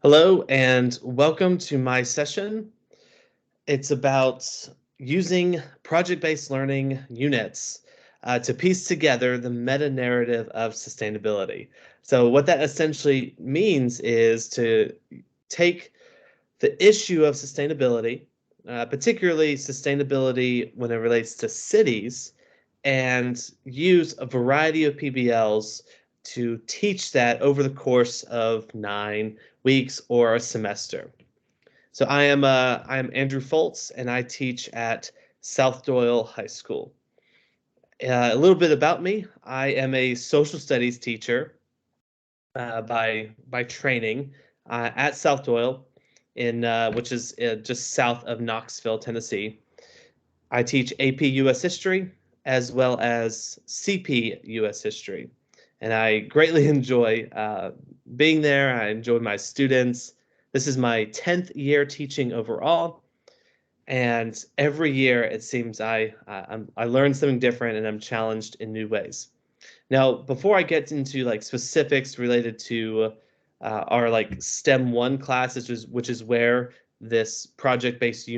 Hello and welcome to my session. It's about using project-based learning units to piece together the meta-narrative of sustainability. So what that essentially means is to take the issue of sustainability, particularly sustainability when it relates to cities, and use a variety of PBLs to teach that over the course of 9 weeks or a semester. So I am Andrew Fultz, and I teach at South-Doyle High School. A little bit about me: I am a social studies teacher by training at South-Doyle, which is just south of Knoxville, Tennessee. I teach AP US History as well as CP US History, and I greatly enjoy being there. I enjoy my students. This is my 10th year teaching overall, and every year it seems I learn something different and I'm challenged in new ways. Now, before I get into like specifics related to our like STEM 1 class, which is where this project-based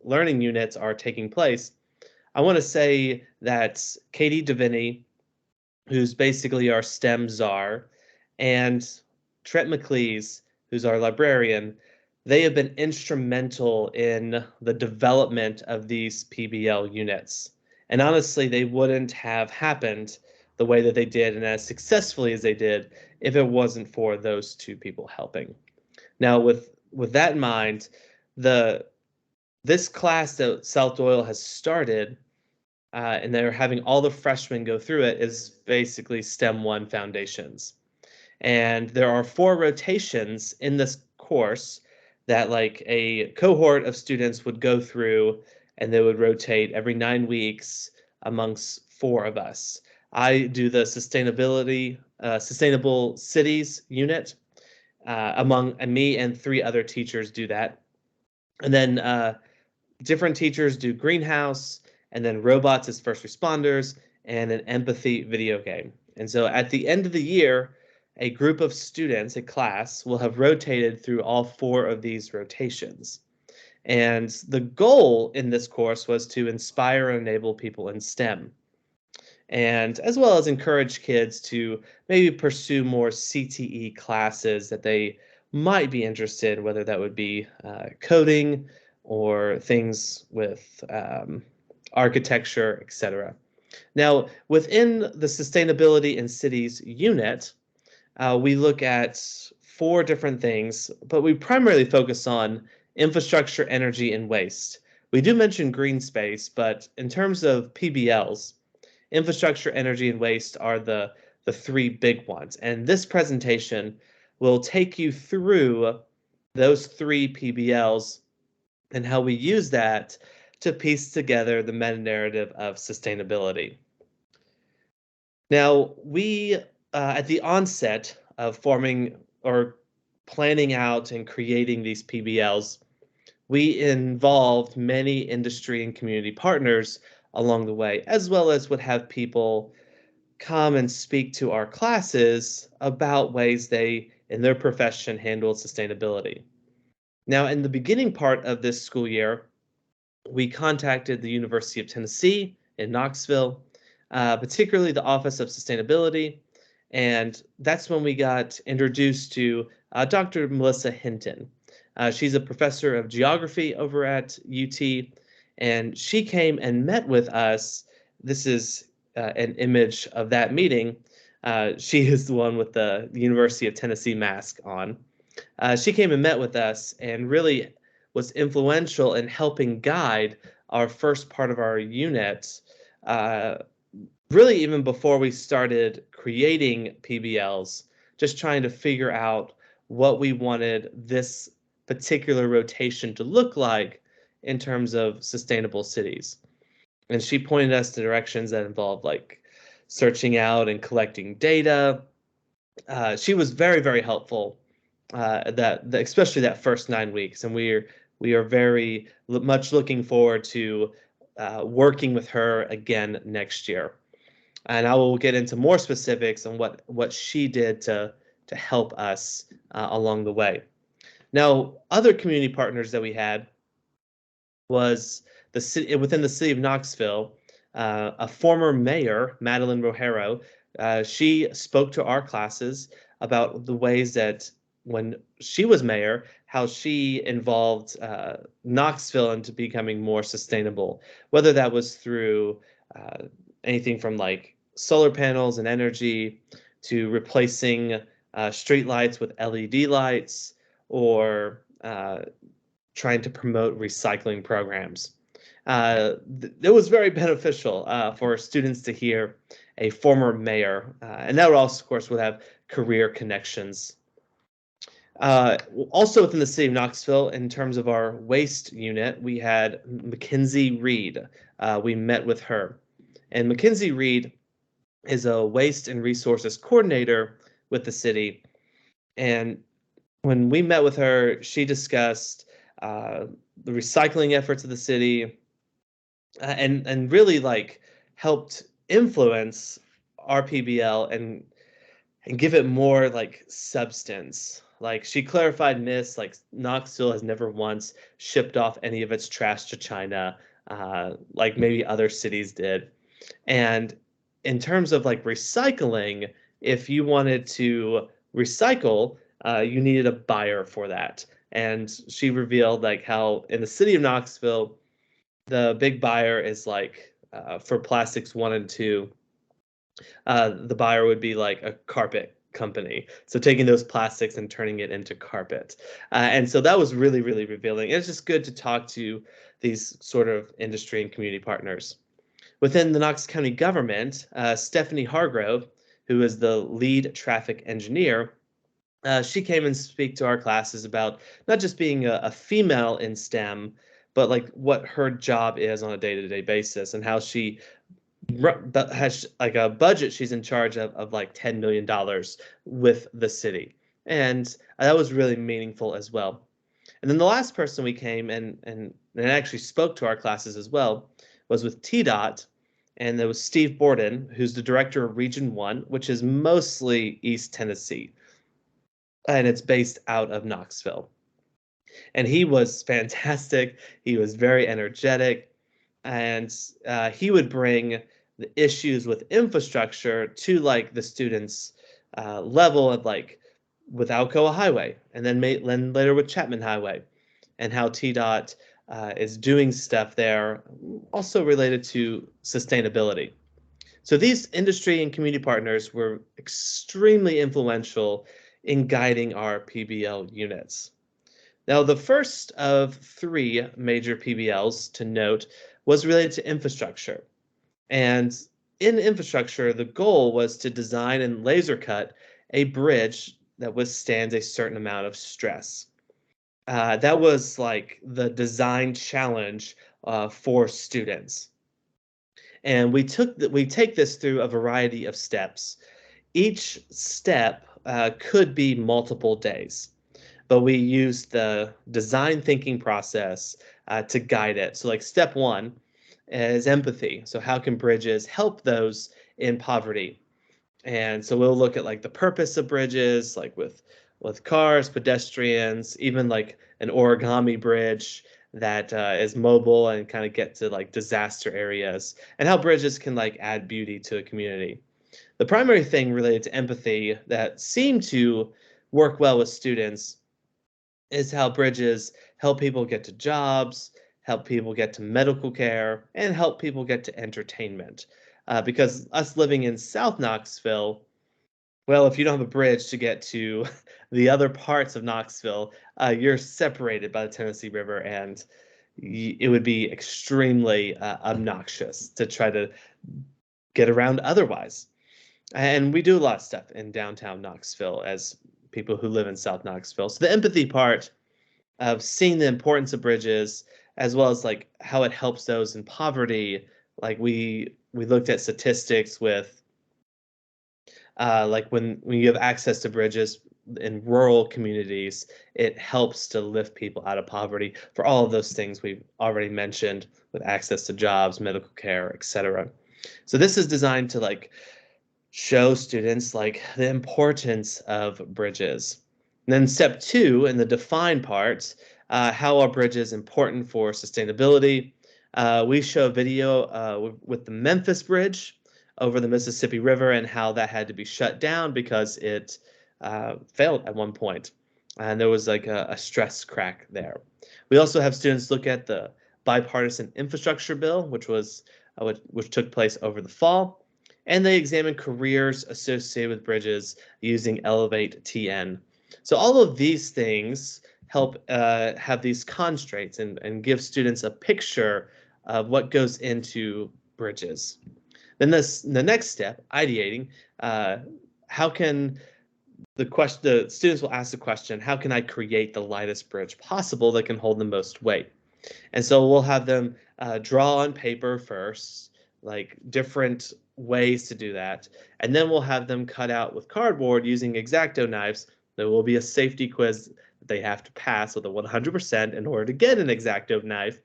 learning units are taking place, I want to say that Katie Deviney, who's basically our STEM czar, and Trent McLeese, who's our librarian, they have been instrumental in the development of these PBL units. And honestly, they wouldn't have happened the way that they did and as successfully as they did if it wasn't for those two people helping. Now, with that in mind, the this class that South-Doyle has started, and they're having all the freshmen go through it, is basically STEM 1 Foundations. And there are 4 rotations in this course that like a cohort of students would go through, and they would rotate every 9 weeks amongst 4 of us. I do the sustainable cities unit. Among me and 3 other teachers do that. And then different teachers do greenhouse, and then robots as first responders, and an empathy video game. And so at the end of the year, a group of students, a class, will have rotated through all 4 of these rotations. And the goal in this course was to inspire and enable people in STEM, and as well as encourage kids to maybe pursue more CTE classes that they might be interested in, whether that would be coding or things with architecture, etc. Now, within the Sustainability in Cities unit, we look at 4 different things, but we primarily focus on infrastructure, energy, and waste. We do mention green space, but in terms of PBLs, infrastructure, energy, and waste are the 3 big ones. And this presentation will take you through those 3 PBLs and how we use that to piece together the meta-narrative of sustainability. Now, we, at the onset of forming or planning out and creating these PBLs, we involved many industry and community partners along the way, as well as would have people come and speak to our classes about ways they, in their profession, handled sustainability. Now, in the beginning part of this school year, we contacted the University of Tennessee in Knoxville, particularly the Office of Sustainability, and that's when we got introduced to Dr. Melissa Hinton. She's a professor of geography over at UT, and she came and met with us. This is an image of that meeting. She is the one with the University of Tennessee mask on. She came and met with us and really was influential in helping guide our first part of our unit, really even before we started creating PBLs, just trying to figure out what we wanted this particular rotation to look like in terms of sustainable cities. And she pointed us to directions that involved like searching out and collecting data. She was very, very helpful, especially that first 9 weeks. And we are very much looking forward to working with her again next year. And I will get into more specifics on what she did to help us along the way. Now, other community partners that we had was the city within the city of Knoxville. A former mayor, Madeline Rojero, she spoke to our classes about the ways that when she was mayor, how she involved Knoxville into becoming more sustainable, whether that was through uh, anything from like solar panels and energy to replacing street lights with LED lights or trying to promote recycling programs. It was very beneficial for students to hear a former mayor, and that would also, of course, would have career connections. Also within the city of Knoxville, in terms of our waste unit, we had Mackenzie Reed. We met with her, and Mackenzie Reed is a waste and resources coordinator with the city. And when we met with her, she discussed uh, the recycling efforts of the city, and really like helped influence our PBL and give it more like substance. Like she clarified myths, like Knoxville has never once shipped off any of its trash to China, like maybe other cities did. And in terms of like recycling, if you wanted to recycle, you needed a buyer for that. And she revealed like how in the city of Knoxville, the big buyer is like for plastics one and two, the buyer would be like a carpet company. So taking those plastics and turning it into carpet. And so that was really, really revealing. It's just good to talk to these sort of industry and community partners. Within the Knox County government, Stephanie Hargrove, who is the lead traffic engineer, she came and speak to our classes about not just being a female in STEM, but like what her job is on a day-to-day basis and how she has like a budget she's in charge of like $10 million with the city. And that was really meaningful as well. And then the last person we came and actually spoke to our classes as well was with TDOT, and there was Steve Borden, who's the director of Region 1, which is mostly East Tennessee, and it's based out of Knoxville. And he was fantastic. He was very energetic, and he would bring the issues with infrastructure to like the students' level of like with Alcoa Highway, and then later with Chapman Highway, and how TDOT is doing stuff there, also related to sustainability. So these industry and community partners were extremely influential in guiding our PBL units. Now, the first of three major PBLs to note was related to infrastructure. And in infrastructure, the goal was to design and laser cut a bridge that withstands a certain amount of stress. That was like the design challenge for students. And we take this through a variety of steps. Each step could be multiple days, but we use the design thinking process to guide it. So like step one is empathy. So how can bridges help those in poverty? And so we'll look at like the purpose of bridges, like with cars, pedestrians, even like an origami bridge that is mobile and kind of get to like disaster areas, and how bridges can like add beauty to a community. The primary thing related to empathy that seemed to work well with students is how bridges help people get to jobs, help people get to medical care, and help people get to entertainment. Because us living in South Knoxville, well, if you don't have a bridge to get to the other parts of Knoxville, you're separated by the Tennessee River, and it would be extremely obnoxious to try to get around otherwise. And we do a lot of stuff in downtown Knoxville as people who live in South Knoxville. So the empathy part of seeing the importance of bridges, as well as like how it helps those in poverty. Like we looked at statistics with like when you have access to bridges in rural communities, it helps to lift people out of poverty for all of those things we've already mentioned with access to jobs, medical care, etc. So this is designed to like show students like the importance of bridges. And then step 2 in the define part, how our bridge is important for sustainability. We show a video with the Memphis Bridge over the Mississippi River and how that had to be shut down because it failed at one point. And there was like a stress crack there. We also have students look at the bipartisan infrastructure bill, which took place over the fall, and they examine careers associated with bridges using Elevate TN. So all of these things help have these constraints and give students a picture of what goes into bridges. Then the next step, ideating, how can the students will ask the question, how can I create the lightest bridge possible that can hold the most weight? And so we'll have them draw on paper first, like different ways to do that. And then we'll have them cut out with cardboard using X-Acto knives. There will be a safety quiz that they have to pass with a 100% in order to get an X-Acto knife.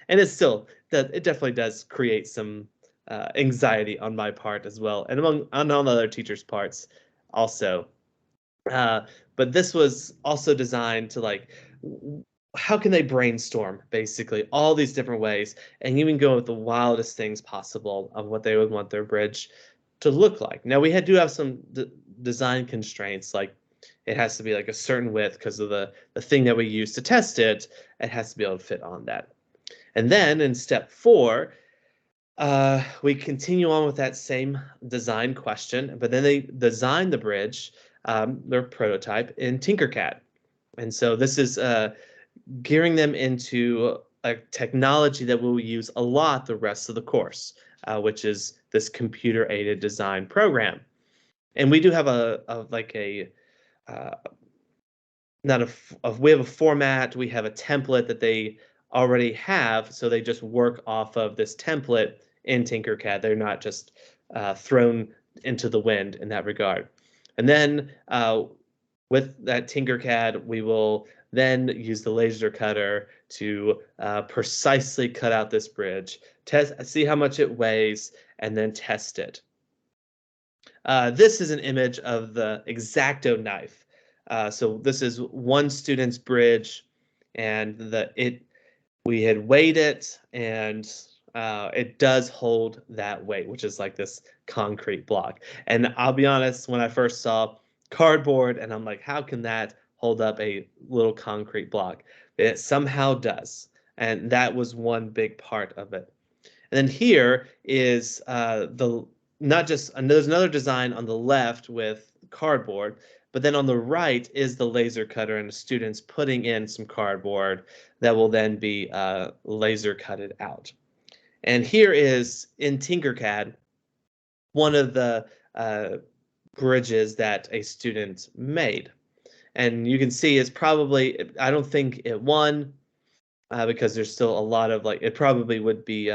And it definitely does create some anxiety on my part as well, and on other teachers' parts also. But this was also designed to like, how can they brainstorm basically all these different ways and even go with the wildest things possible of what they would want their bridge to look like. Now we do have some design constraints, like it has to be like a certain width because of the thing that we use to test it. It has to be able to fit on that. And then in step 4, we continue on with that same design question, but then they design the bridge, their prototype, in Tinkercad. And so this is gearing them into a technology that we'll use a lot the rest of the course, which is this computer-aided design program. And we do have we have a format, we have a template that they already have, so they just work off of this template in Tinkercad. They're not just thrown into the wind in that regard. And then with that Tinkercad, we will then use the laser cutter to precisely cut out this bridge, see how much it weighs, and then test it. This is an image of the X-Acto knife. So this is one student's bridge, and we had weighed it, and it does hold that weight, which is like this concrete block. And I'll be honest, when I first saw cardboard, and I'm like, how can that hold up a little concrete block? It somehow does, and that was one big part of it. And then here is there's another design on the left with cardboard, but then on the right is the laser cutter and the students putting in some cardboard that will then be laser cutted out. And here is in Tinkercad one of the bridges that a student made. And you can see it's probably, I don't think it won because there's still a lot of it probably would be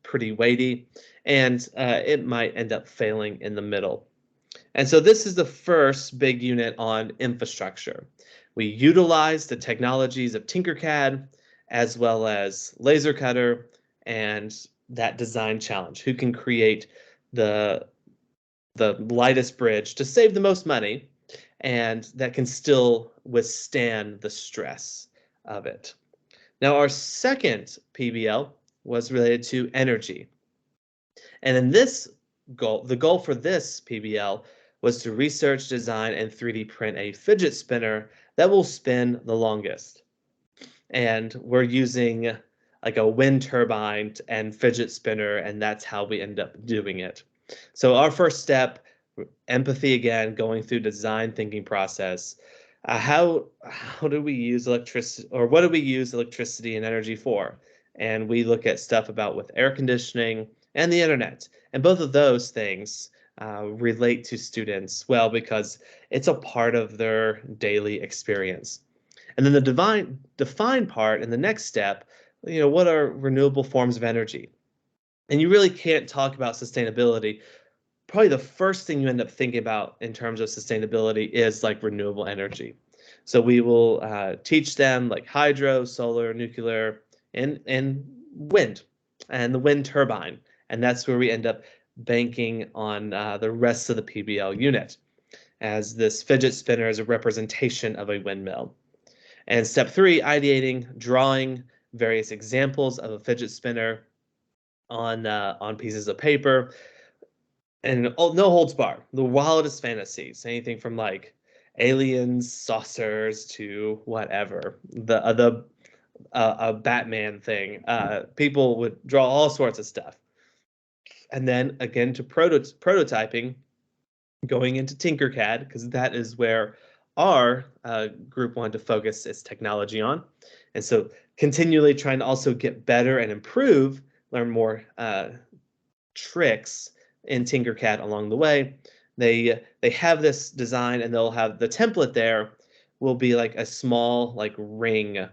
pretty weighty, and it might end up failing in the middle. And so this is the first big unit on infrastructure. We utilize the technologies of Tinkercad as well as laser cutter and that design challenge. Who can create the lightest bridge to save the most money and that can still withstand the stress of it. Now, our second PBL was related to energy. And in this goal, the goal for this PBL was to research, design, and 3D print a fidget spinner that will spin the longest. And we're using like a wind turbine and fidget spinner, and that's how we end up doing it. So our first step, empathy again, going through design thinking process. How do we use electricity, or what do we use electricity and energy for? And we look at stuff about with air conditioning and the internet. And both of those things relate to students well because it's a part of their daily experience. And then the define part in the next step, what are renewable forms of energy? And you really can't talk about sustainability. Probably the first thing you end up thinking about in terms of sustainability is like renewable energy. So we will teach them like hydro, solar, nuclear, and wind, and the wind turbine. And that's where we end up banking on the rest of the PBL unit. as this fidget spinner is a representation of a windmill. And step 3, ideating, drawing various examples of a fidget spinner on pieces of paper, and no holds bar. The wildest fantasies, anything from like aliens, saucers to whatever. The a Batman thing. People would draw all sorts of stuff. And then again to prototyping, going into Tinkercad, because that is where our group wanted to focus its technology on. And so continually trying to also get better and improve, learn more tricks in Tinkercad along the way. They have this design, and they'll have the template there will be like a small like ring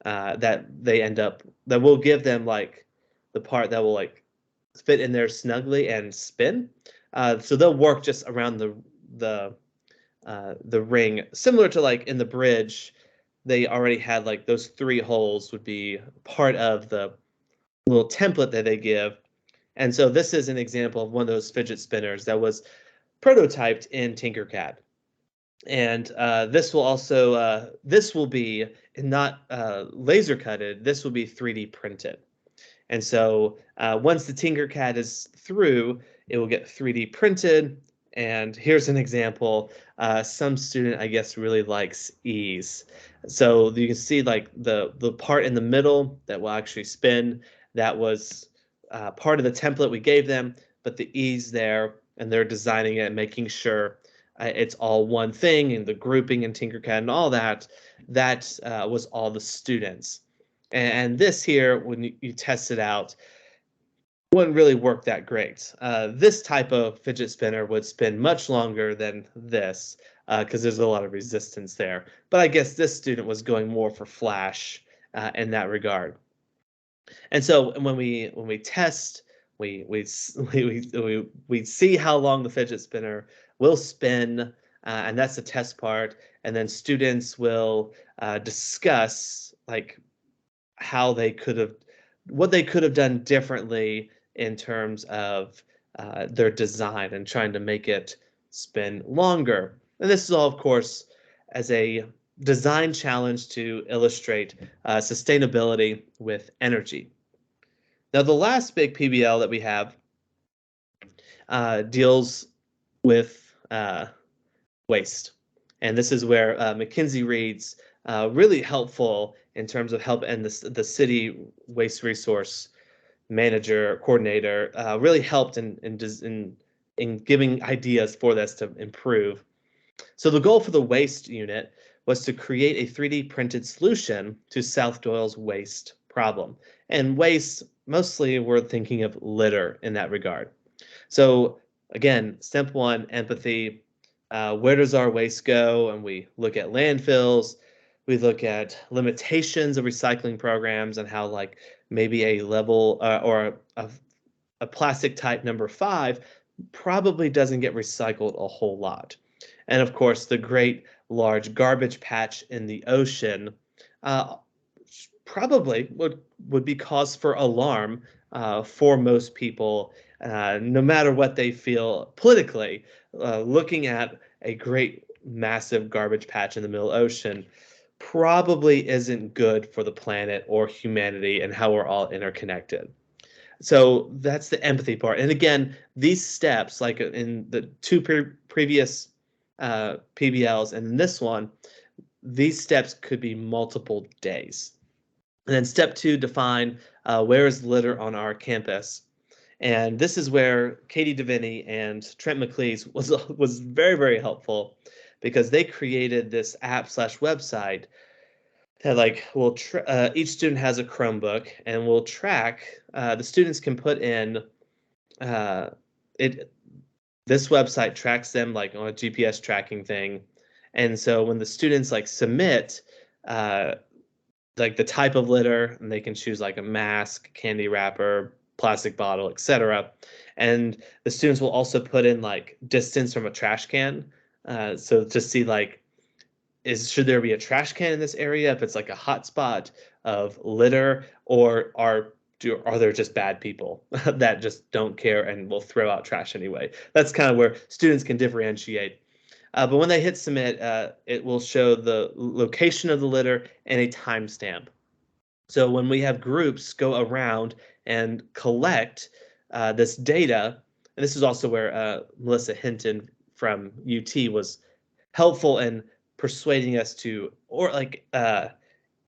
that they end up that will give them like the part that will like fit in there snugly and spin. So they'll work just around the ring, similar to like in the bridge. They already had like those 3 holes would be part of the little template that they give. And so this is an example of one of those fidget spinners that was prototyped in Tinkercad. And this will be not laser cutted. This will be 3D printed. And so once the Tinkercad is through, it will get 3D printed. And here's an example. Some student, I guess, really likes ease. So you can see like the part in the middle that will actually spin. That was part of the template we gave them, but the ease there, and they're designing it and making sure it's all one thing, and the grouping in Tinkercad and all that, that was all the students. And this here, when you test it out, wouldn't really work that great. This type of fidget spinner would spin much longer than this because there's a lot of resistance there. But I guess this student was going more for flash in that regard. And so when we test, we see how long the fidget spinner will spin, and that's the test part. And then students will discuss like how they could have, what they could have done differently in terms of their design and trying to make it spin longer. And this is all, of course, as a design challenge to illustrate sustainability with energy. Now, the last big PBL that we have deals with waste. And this is where McKinsey Reed's really helpful in terms of help, and the city waste resource manager, coordinator, really helped in giving ideas for this to improve. So the goal for the waste unit was to create a 3D printed solution to South-Doyle's waste problem. And waste, mostly we're thinking of litter in that regard. So again, step 1, empathy. Where does our waste go? And we look at landfills. We look at limitations of recycling programs and how like maybe a level or a plastic type number 5 probably doesn't get recycled a whole lot. And of course, the great large garbage patch in the ocean probably would be cause for alarm for most people, no matter what they feel politically. Looking at a great massive garbage patch in the middle ocean probably isn't good for the planet or humanity and how we're all interconnected. So that's the empathy part. And again, these steps, like in the 2 previous PBLs and in this one, these steps could be multiple days. And then step 2, define where is litter on our campus. And this is where Katie DeVinny and Trent McLeese was very, very helpful, because they created this app/website that like will each student has a Chromebook, and will track, the students can put in this website tracks them like on a GPS tracking thing. And so when the students like submit like the type of litter, and they can choose like a mask, candy wrapper, plastic bottle, etc. And the students will also put in like distance from a trash can. So to see like, should there be a trash can in this area if it's like a hot spot of litter, or are there just bad people that just don't care and will throw out trash anyway? That's kind of where students can differentiate. But when they hit submit, it will show the location of the litter and a timestamp. So when we have groups go around and collect this data, and this is also where Melissa Hinton from UT was helpful in persuading us to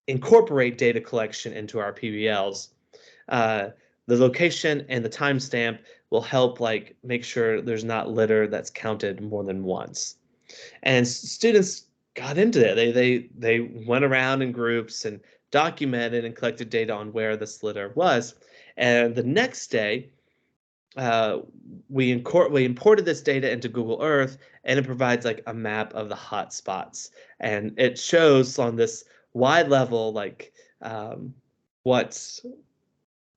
incorporate data collection into our PBLs. The location and the timestamp will help make sure there's not litter that's counted more than once. And students got into it. They went around in groups and documented and collected data on where this litter was. And the next day, we imported this data into Google Earth, and it provides like a map of the hot spots, and it shows on this wide level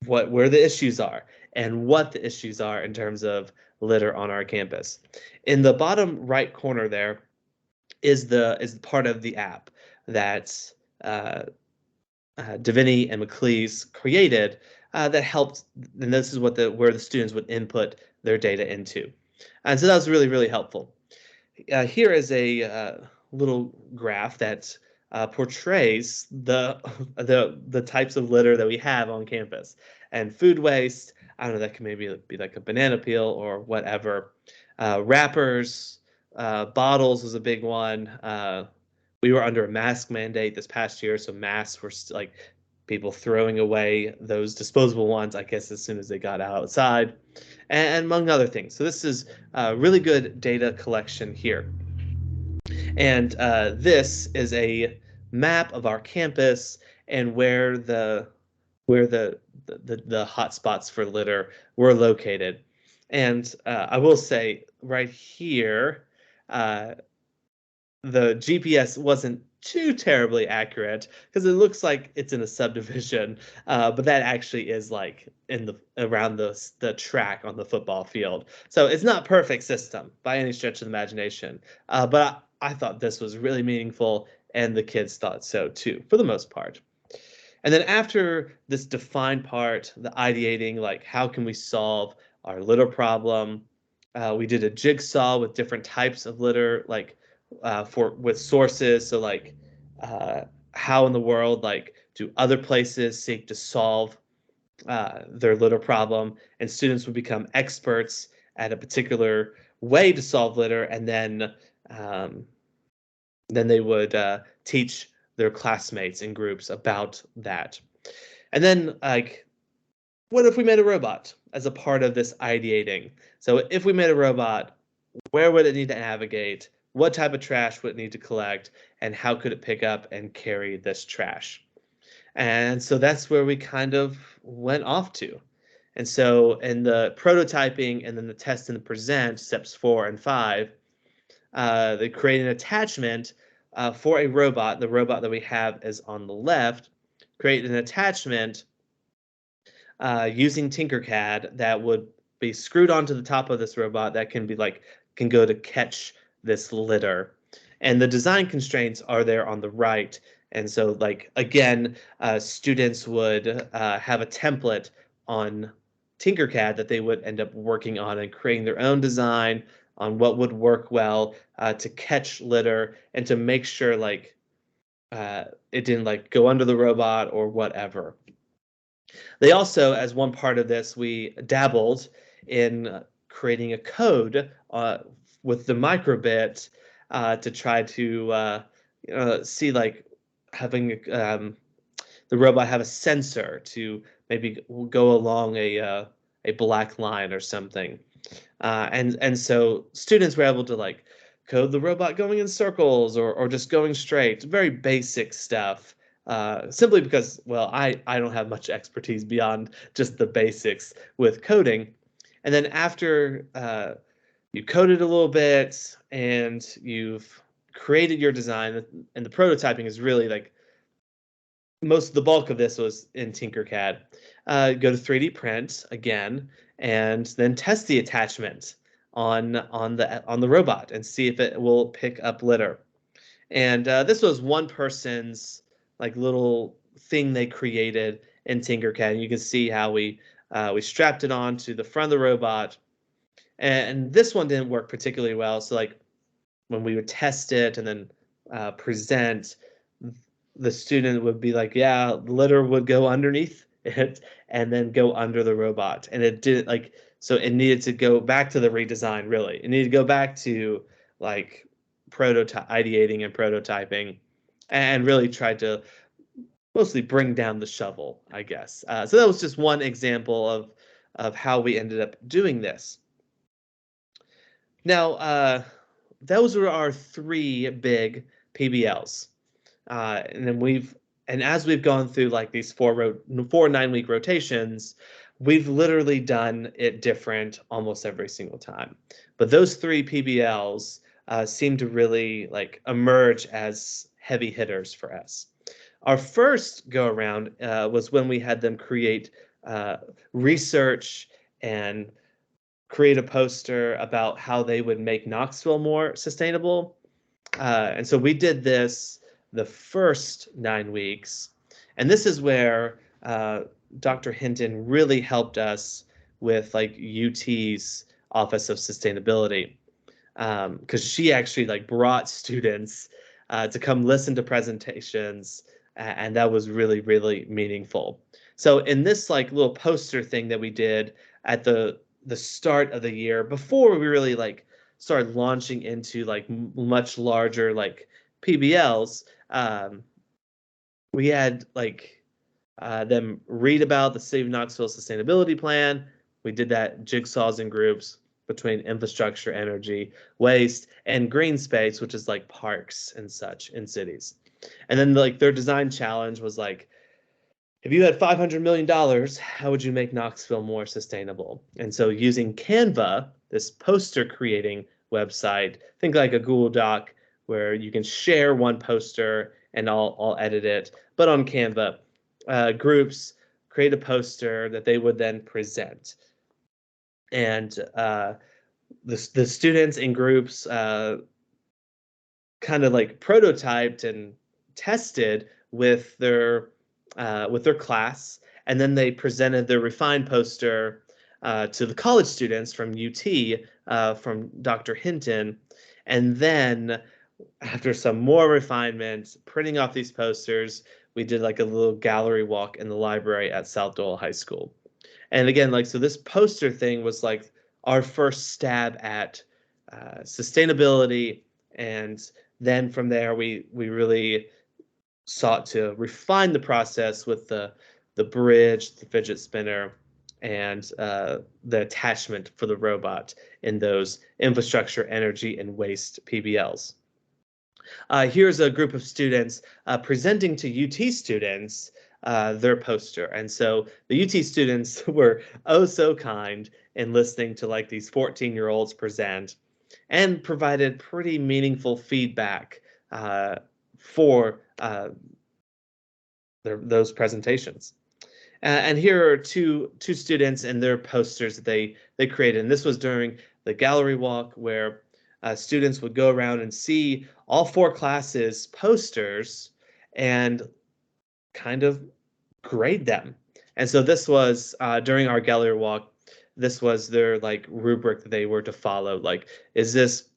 where the issues are and what the issues are in terms of litter on our campus. In the bottom right corner there is part of the app that Davini and McLeese created that helped, and this is where the students would input their data into. And so that was really, really helpful. Here is a little graph that portrays the types of litter that we have on campus. And food waste, I don't know, that can maybe be like a banana peel or whatever. Wrappers, bottles was a big one. We were under a mask mandate this past year, so masks were like people throwing away those disposable ones, I guess, as soon as they got outside, and among other things. So this is really good data collection here. And this is a map of our campus and where the hot spots for litter were located. And I will say right here, the GPS wasn't too terribly accurate because it looks like it's in a subdivision, but that actually is like around the track on the football field. So it's not perfect system by any stretch of the imagination, but I thought this was really meaningful, and the kids thought so too, for the most part. And then after this defined part, the ideating, like how can we solve our litter problem, we did a jigsaw with different types of litter, with sources. So how in the world do other places seek to solve their litter problem, and students would become experts at a particular way to solve litter, and then they would teach their classmates in groups about that. And then what if we made a robot as a part of this ideating? So if we made a robot, where would it need to navigate? What type of trash would it need to collect? And how could it pick up and carry this trash? And so that's where we kind of went off to. And so in the prototyping and then the test and the present, steps 4 and 5, they create an attachment for a robot. The robot that we have is on the left. Create an attachment using Tinkercad that would be screwed onto the top of this robot that can go to catch this litter. And the design constraints are there on the right. And so again, students would have a template on Tinkercad that they would end up working on and creating their own design on what would work well to catch litter and to make sure it didn't go under the robot or whatever. They also, as one part of this, we dabbled in creating a code with the microbit to try to see having the robot have a sensor to maybe go along a black line or something. And so students were able to code the robot going in circles or just going straight, very basic stuff, simply because, well, I don't have much expertise beyond just the basics with coding. And then after you coded a little bit and you've created your design, and the prototyping is really most of the bulk of this was in Tinkercad. Go to 3D print again, and then test the attachment on the robot and see if it will pick up litter. And this was one person's little thing they created in Tinkercad. And you can see how we strapped it onto the front of the robot, and this one didn't work particularly well. So when we would test it and then present, the student would be like, yeah, litter would go underneath it and then go under the robot. And it didn't like, so it needed to go back to the redesign, really. It needed to go back to like prototype ideating and prototyping and really tried to mostly bring down the shovel, I guess. So that was just one example of how we ended up doing this. Now, those were our three big PBLs. And then as we've gone through like these 9-week rotations, we've literally done it different almost every single time. But those three PBLs seem to really like emerge as heavy hitters for us. Our first go around was when we had them create research and create a poster about how they would make Knoxville more sustainable. And so we did this the first 9 weeks. And this is where Dr. Hinton really helped us with like UT's Office of Sustainability, because she actually like brought students to come listen to presentations, and that was really, really meaningful. So in this like little poster thing that we did at the start of the year, before we really like started launching into like much larger like PBLs, we had like them read about the City of Knoxville Sustainability Plan. We did that jigsaws in groups between infrastructure, energy, waste, and green space, which is like parks and such in cities. And then like their design challenge was like, if you had $500 million, how would you make Knoxville more sustainable? And so using Canva, this poster creating website, think like a Google Doc where you can share one poster and I'll edit it. But on Canva, groups create a poster that they would then present. And the students in groups kind of like prototyped and tested with their class, and then they presented their refined poster to the college students from UT, from Dr. Hinton, and then after some more refinement, printing off these posters, we did like a little gallery walk in the library at South-Doyle High School. And again, like, so this poster thing was like our first stab at sustainability, and then from there we really sought to refine the process with the bridge, the fidget spinner, and the attachment for the robot in those infrastructure, energy, and waste PBLs. Here's a group of students presenting to UT students their poster. And so the UT students were oh so kind in listening to like these 14-year-olds present and provided pretty meaningful feedback for those presentations. And here are two students and their posters that they created. And this was during the gallery walk where students would go around and see all 4 classes' posters and kind of grade them. And so this was during our gallery walk, this was their like rubric that they were to follow. Like, is this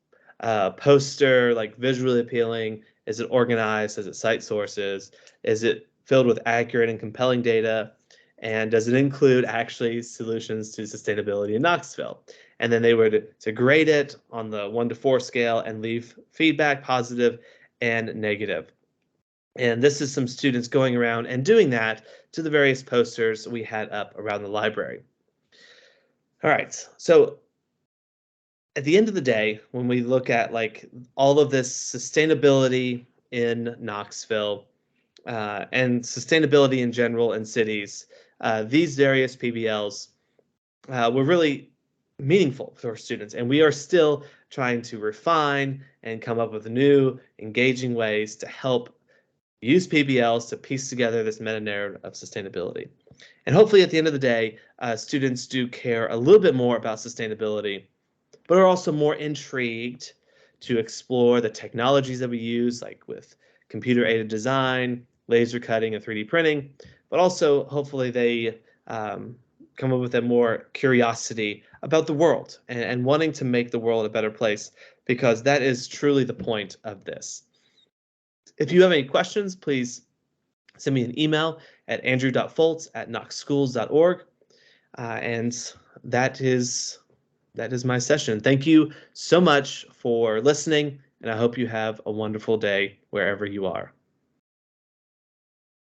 poster like visually appealing? Is it organized? Does it cite sources? Is it filled with accurate and compelling data? And does it include actually solutions to sustainability in Knoxville? And then they were to grade it on the 1 to 4 scale and leave feedback, positive and negative. And this is some students going around and doing that to the various posters we had up around the library. All right, so at the end of the day, when we look at like all of this sustainability in Knoxville and sustainability in general in cities, these various PBLs were really meaningful for students, and we are still trying to refine and come up with new engaging ways to help use PBLs to piece together this meta-narrative of sustainability. And hopefully at the end of the day, students do care a little bit more about sustainability, but are also more intrigued to explore the technologies that we use, like with computer-aided design, laser cutting, and 3D printing, but also hopefully they come up with a more curiosity about the world and wanting to make the world a better place, because that is truly the point of this. If you have any questions, please send me an email at andrew.fultz@knoxschools.org. And that is my session. Thank you so much for listening, and I hope you have a wonderful day wherever you are.